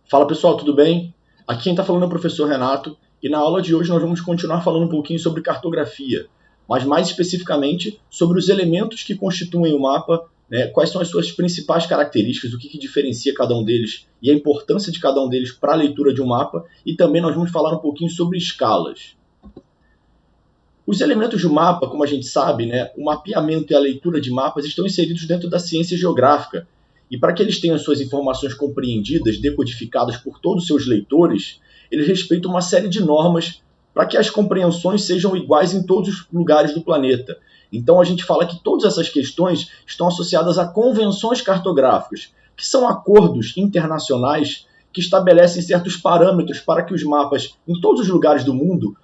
Fala pessoal, tudo bem? Aqui quem está falando é o professor Renato e na aula de hoje nós vamos continuar falando um pouquinho sobre cartografia, mas mais especificamente sobre os elementos que constituem o mapa, né, quais são as suas principais características, o que diferencia cada um deles e a importância de cada um deles para a leitura de um mapa, e também nós vamos falar um pouquinho sobre escalas. Os elementos do mapa, como a gente sabe, né, o mapeamento e a leitura de mapas estão inseridos dentro da ciência geográfica. E para que eles tenham suas informações compreendidas, decodificadas por todos os seus leitores, eles respeitam uma série de normas para que as compreensões sejam iguais em todos os lugares do planeta. Então a gente fala que todas essas questões estão associadas a convenções cartográficas, que são acordos internacionais que estabelecem certos parâmetros para que os mapas em todos os lugares do mundo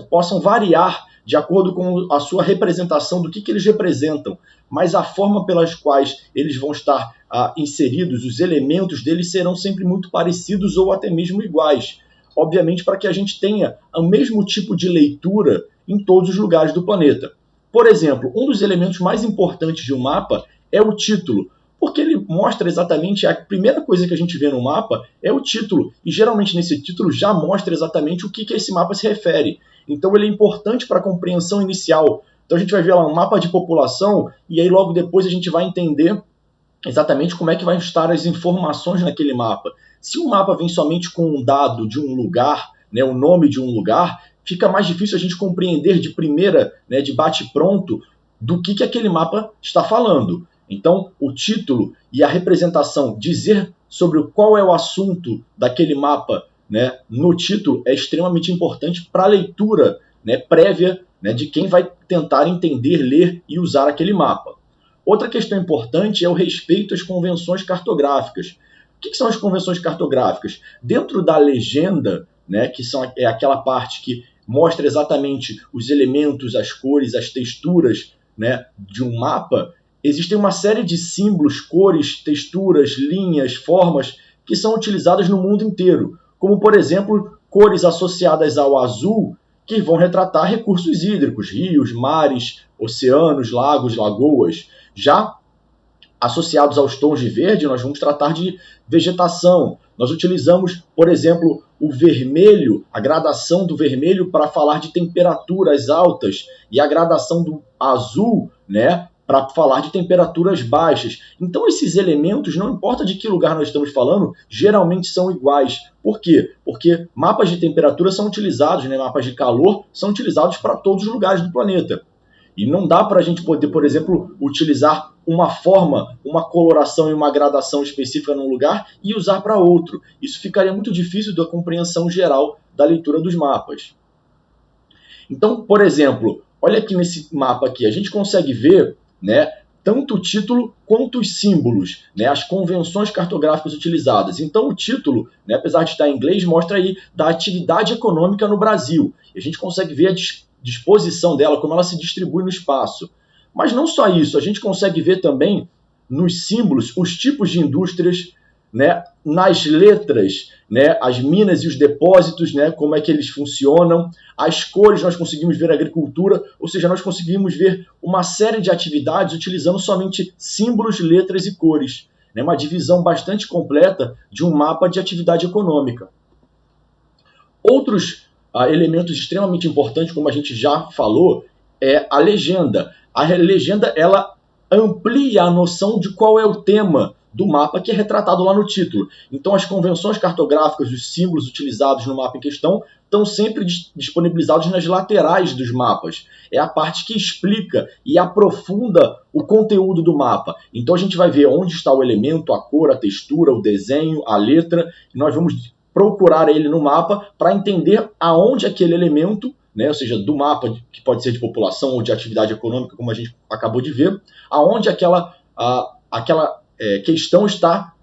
possam variar de acordo com a sua representação do que eles representam, mas a forma pelas quais eles vão estar inseridos, os elementos deles serão sempre muito parecidos ou até mesmo iguais. Obviamente, para que a gente tenha o mesmo tipo de leitura em todos os lugares do planeta. Por exemplo, um dos elementos mais importantes de um mapa é o título, porque ele mostra exatamente, a primeira coisa que a gente vê no mapa é o título, e geralmente nesse título já mostra exatamente o que esse mapa se refere. Então ele é importante para a compreensão inicial. Então a gente vai ver lá um mapa de população, e aí logo depois a gente vai entender exatamente como é que vai estar as informações naquele mapa. Se o mapa vem somente com um dado de um lugar, né, o nome de um lugar, fica mais difícil a gente compreender de primeira, né, de bate-pronto, do que aquele mapa está falando. Então, o título e a representação, dizer sobre qual é o assunto daquele mapa, né, no título, é extremamente importante para a leitura, né, prévia, né, de quem vai tentar entender, ler e usar aquele mapa. Outra questão importante é o respeito às convenções cartográficas. O que são as convenções cartográficas? Dentro da legenda, né, que é aquela parte que mostra exatamente os elementos, as cores, as texturas, né, de um mapa, existem uma série de símbolos, cores, texturas, linhas, formas que são utilizadas no mundo inteiro, como, por exemplo, cores associadas ao azul, que vão retratar recursos hídricos, rios, mares, oceanos, lagos, lagoas. Já associados aos tons de verde, nós vamos tratar de vegetação. Nós utilizamos, por exemplo, o vermelho, a gradação do vermelho para falar de temperaturas altas e a gradação do azul, né, para falar de temperaturas baixas. Então esses elementos, não importa de que lugar nós estamos falando, geralmente são iguais. Por quê? Porque mapas de temperatura são utilizados, né, mapas de calor são utilizados para todos os lugares do planeta. E não dá para a gente poder, por exemplo, utilizar uma forma, uma coloração e uma gradação específica num lugar e usar para outro. Isso ficaria muito difícil da compreensão geral da leitura dos mapas. Então, por exemplo, olha aqui nesse mapa aqui, a gente consegue ver, né, tanto o título quanto os símbolos, né, as convenções cartográficas utilizadas. Então o título, né, apesar de estar em inglês, mostra aí da atividade econômica no Brasil. E a gente consegue ver a disposição dela, como ela se distribui no espaço. Mas não só isso, a gente consegue ver também nos símbolos os tipos de indústrias, né, nas letras, né, as minas e os depósitos, né, como é que eles funcionam, as cores nós conseguimos ver a agricultura, ou seja, nós conseguimos ver uma série de atividades utilizando somente símbolos, letras e cores. Né, uma divisão bastante completa de um mapa de atividade econômica. Outros elementos extremamente importantes, como a gente já falou, é a legenda. A legenda, ela amplia a noção de qual é o tema do mapa que é retratado lá no título. Então, as convenções cartográficas, os símbolos utilizados no mapa em questão, estão sempre disponibilizados nas laterais dos mapas. É a parte que explica e aprofunda o conteúdo do mapa. Então, a gente vai ver onde está o elemento, a cor, a textura, o desenho, a letra, e nós vamos procurar ele no mapa para entender aonde aquele elemento, né, ou seja, do mapa, que pode ser de população ou de atividade econômica, como a gente acabou de ver, aonde aquela questão está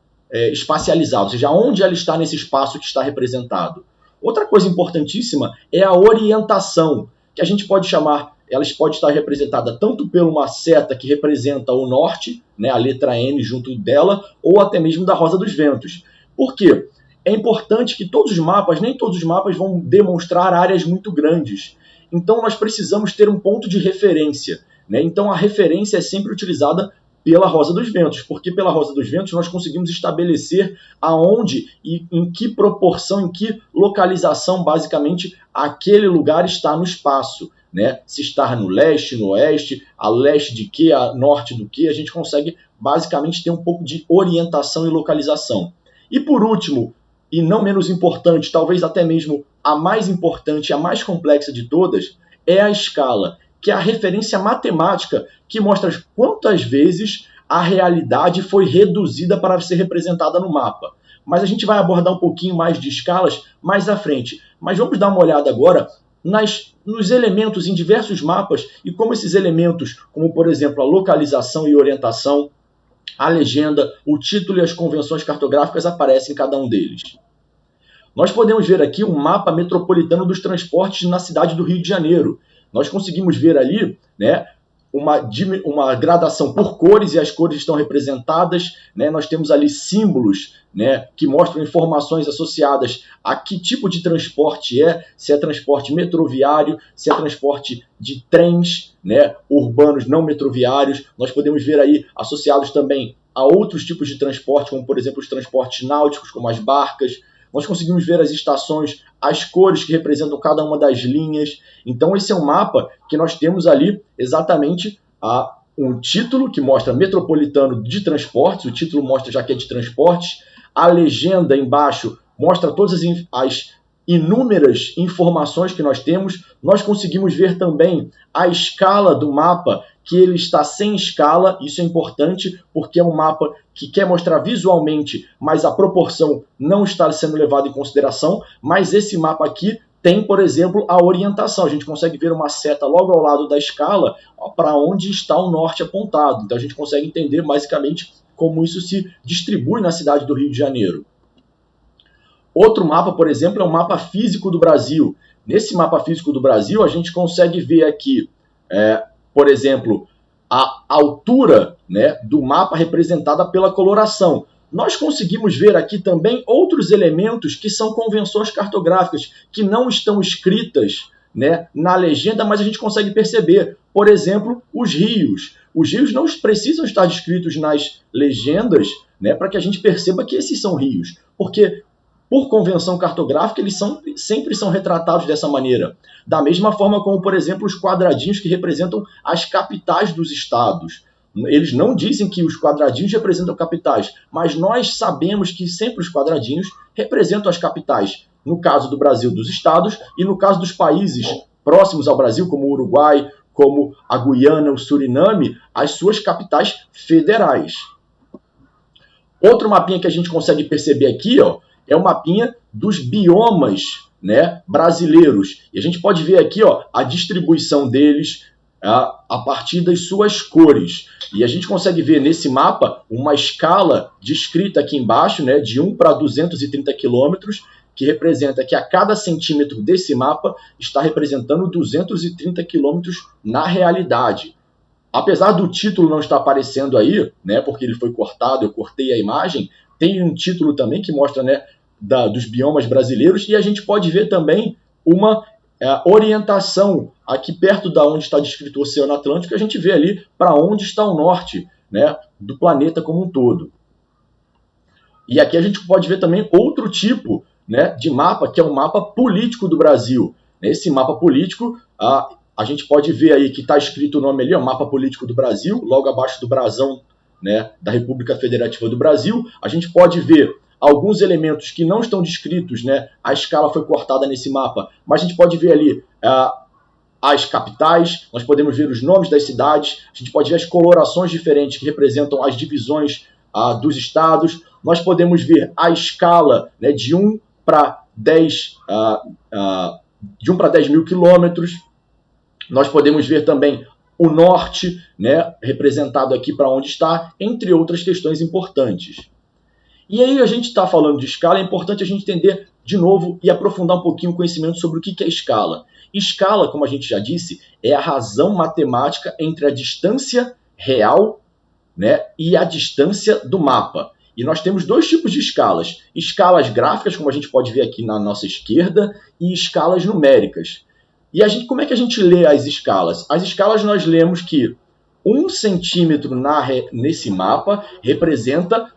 espacializada, ou seja, aonde ela está nesse espaço que está representado. Outra coisa importantíssima é a orientação, que a gente pode chamar, ela pode estar representada tanto por uma seta que representa o norte, né, a letra N junto dela, ou até mesmo da Rosa dos Ventos. Por quê? É importante que nem todos os mapas vão demonstrar áreas muito grandes. Então nós precisamos ter um ponto de referência. Né? Então a referência é sempre utilizada pela Rosa dos Ventos, porque pela Rosa dos Ventos nós conseguimos estabelecer aonde e em que proporção, em que localização, basicamente, aquele lugar está no espaço, né? Se está no leste, no oeste, a leste de quê, a norte do quê, a gente consegue basicamente ter um pouco de orientação e localização. E por último, e não menos importante, talvez até mesmo a mais importante, a mais complexa de todas, é a escala, que é a referência matemática que mostra quantas vezes a realidade foi reduzida para ser representada no mapa. Mas a gente vai abordar um pouquinho mais de escalas mais à frente. Mas vamos dar uma olhada agora nos elementos em diversos mapas e como esses elementos, como por exemplo a localização e orientação, a legenda, o título e as convenções cartográficas aparecem em cada um deles. Nós podemos ver aqui um mapa metropolitano dos transportes na cidade do Rio de Janeiro. Nós conseguimos ver ali, né, uma gradação por cores, e as cores estão representadas, né? Nós temos ali símbolos, né, que mostram informações associadas a que tipo de transporte se é transporte metroviário, se é transporte de trens, né, urbanos não metroviários. Nós podemos ver aí associados também a outros tipos de transporte, como por exemplo os transportes náuticos, como as barcas. Nós conseguimos ver as estações, as cores que representam cada uma das linhas. Então esse é um mapa que nós temos ali exatamente um título que mostra metropolitano de transportes, o título mostra já que é de transportes, a legenda embaixo mostra todas as inúmeras informações que nós temos. Nós conseguimos ver também a escala do mapa, que ele está sem escala. Isso é importante porque é um mapa que quer mostrar visualmente, mas a proporção não está sendo levada em consideração. Mas esse mapa aqui tem, por exemplo, a orientação. A gente consegue ver uma seta logo ao lado da escala para onde está o norte apontado. Então a gente consegue entender basicamente como isso se distribui na cidade do Rio de Janeiro. Outro mapa, por exemplo, é o mapa físico do Brasil. Nesse mapa físico do Brasil, a gente consegue ver aqui, por exemplo, a altura, né, do mapa representada pela coloração. Nós conseguimos ver aqui também outros elementos que são convenções cartográficas, que não estão escritas, né, na legenda, mas a gente consegue perceber. Por exemplo, os rios. Os rios não precisam estar descritos nas legendas, né, para que a gente perceba que esses são rios. Porque, por convenção cartográfica, eles sempre são retratados dessa maneira. Da mesma forma como, por exemplo, os quadradinhos que representam as capitais dos estados. Eles não dizem que os quadradinhos representam capitais, mas nós sabemos que sempre os quadradinhos representam as capitais. No caso do Brasil, dos estados, e no caso dos países próximos ao Brasil, como o Uruguai, como a Guiana, o Suriname, as suas capitais federais. Outro mapinha que a gente consegue perceber aqui, ó, é o mapinha dos biomas, né, brasileiros. E a gente pode ver aqui, ó, a distribuição deles a partir das suas cores. E a gente consegue ver nesse mapa uma escala descrita aqui embaixo, né, de 1 para 230 quilômetros, que representa que a cada centímetro desse mapa está representando 230 quilômetros na realidade. Apesar do título não estar aparecendo aí, né, porque ele foi cortado, eu cortei a imagem, tem um título também que mostra, né, dos biomas brasileiros, e a gente pode ver também uma orientação aqui perto da onde está descrito o Oceano Atlântico. A gente vê ali para onde está o norte, né, do planeta como um todo. E aqui a gente pode ver também outro tipo, né, de mapa, que é o mapa político do Brasil. Nesse mapa político, a gente pode ver aí que está escrito o nome ali, o mapa político do Brasil, logo abaixo do brasão, né, da República Federativa do Brasil. A gente pode ver alguns elementos que não estão descritos, né, a escala foi cortada nesse mapa, mas a gente pode ver ali as capitais, nós podemos ver os nomes das cidades, a gente pode ver as colorações diferentes que representam as divisões dos estados. Nós podemos ver a escala, né, de 1 para 10 mil quilômetros. Nós podemos ver também o norte, né, representado aqui para onde está, entre outras questões importantes. E aí a gente está falando de escala, é importante a gente entender de novo e aprofundar um pouquinho o conhecimento sobre o que é escala. Escala, como a gente já disse, é a razão matemática entre a distância real, né, e a distância do mapa. E nós temos dois tipos de escalas. Escalas gráficas, como a gente pode ver aqui na nossa esquerda, e escalas numéricas. E como é que a gente lê as escalas? As escalas nós lemos que 1 centímetro nesse mapa representa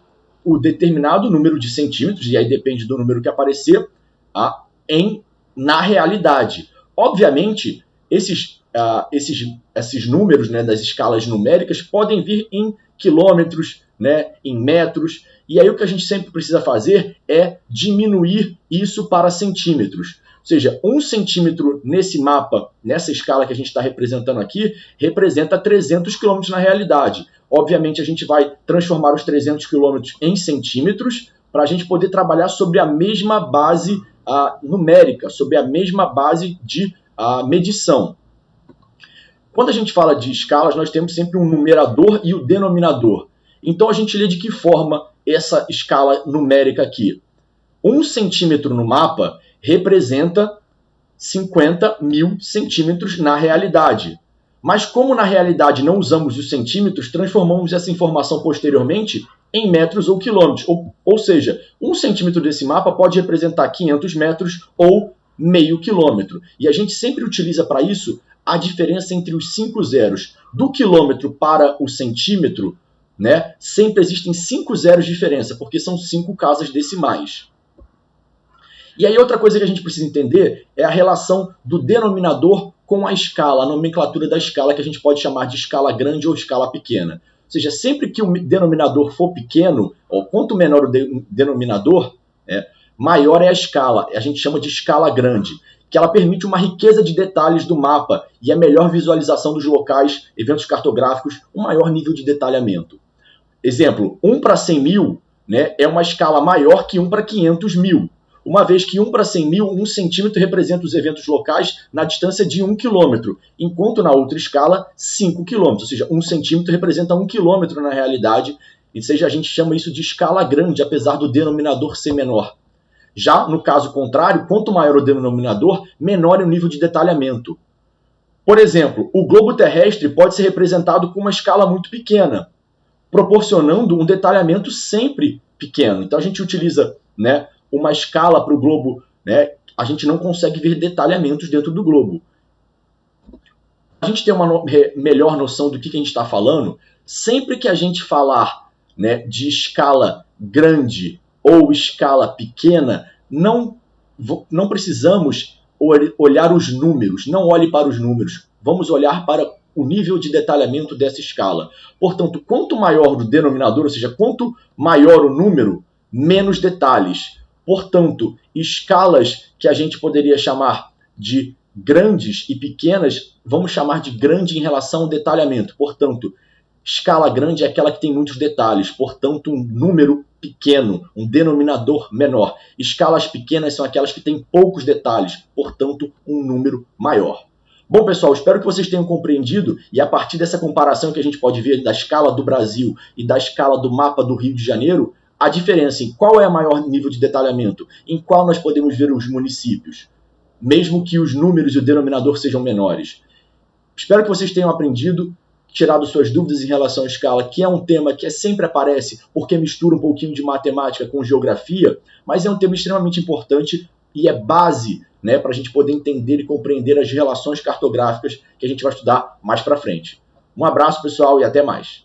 o determinado número de centímetros, e aí depende do número que aparecer, na realidade. Obviamente, esses números, né, das escalas numéricas podem vir em quilômetros, né, em metros, e aí o que a gente sempre precisa fazer é diminuir isso para centímetros. Ou seja, 1 centímetro nesse mapa, nessa escala que a gente está representando aqui, representa 300 quilômetros na realidade. Obviamente, a gente vai transformar os 300 quilômetros em centímetros para a gente poder trabalhar sobre a mesma base numérica, sobre a mesma base de medição. Quando a gente fala de escalas, nós temos sempre um numerador e o denominador. Então, a gente lê de que forma essa escala numérica aqui. 1 centímetro no mapa representa 50.000 centímetros na realidade. Mas como na realidade não usamos os centímetros, transformamos essa informação posteriormente em metros ou quilômetros. Ou seja, 1 centímetro desse mapa pode representar 500 metros ou meio quilômetro. E a gente sempre utiliza para isso a diferença entre os 5 zeros. Do quilômetro para o centímetro, né, sempre existem 5 zeros de diferença, porque são 5 casas decimais. E aí outra coisa que a gente precisa entender é a relação do denominador com a escala, a nomenclatura da escala, que a gente pode chamar de escala grande ou escala pequena. Ou seja, sempre que o denominador for pequeno, ou quanto menor o denominador, maior é a escala. A gente chama de escala grande, que ela permite uma riqueza de detalhes do mapa e a melhor visualização dos locais, eventos cartográficos, um maior nível de detalhamento. Exemplo, 1 para 100 mil, né, é uma escala maior que 1 para 500 mil. Uma vez que 1 para 100 mil, 1 centímetro representa os eventos locais na distância de 1 quilômetro, enquanto na outra escala, 5 quilômetros. Ou seja, 1 centímetro representa 1 quilômetro na realidade, ou seja, a gente chama isso de escala grande, apesar do denominador ser menor. Já no caso contrário, quanto maior o denominador, menor é o nível de detalhamento. Por exemplo, o globo terrestre pode ser representado com uma escala muito pequena, proporcionando um detalhamento sempre pequeno. Então a gente utiliza, né, uma escala para o globo, né, a gente não consegue ver detalhamentos dentro do globo. A gente tem uma melhor noção do que a gente está falando, sempre que a gente falar, né, de escala grande ou escala pequena, não precisamos olhar os números, não olhe para os números, vamos olhar para o nível de detalhamento dessa escala. Portanto, quanto maior o denominador, ou seja, quanto maior o número, menos detalhes. Portanto, escalas que a gente poderia chamar de grandes e pequenas, vamos chamar de grande em relação ao detalhamento. Portanto, escala grande é aquela que tem muitos detalhes, portanto, um número pequeno, um denominador menor. Escalas pequenas são aquelas que têm poucos detalhes, portanto, um número maior. Bom, pessoal, espero que vocês tenham compreendido, e a partir dessa comparação que a gente pode ver da escala do Brasil e da escala do mapa do Rio de Janeiro, a diferença em qual é o maior nível de detalhamento, em qual nós podemos ver os municípios, mesmo que os números e o denominador sejam menores. Espero que vocês tenham aprendido, tirado suas dúvidas em relação à escala, que é um tema que sempre aparece, porque mistura um pouquinho de matemática com geografia, mas é um tema extremamente importante e é base, né, para a gente poder entender e compreender as relações cartográficas que a gente vai estudar mais para frente. Um abraço, pessoal, e até mais.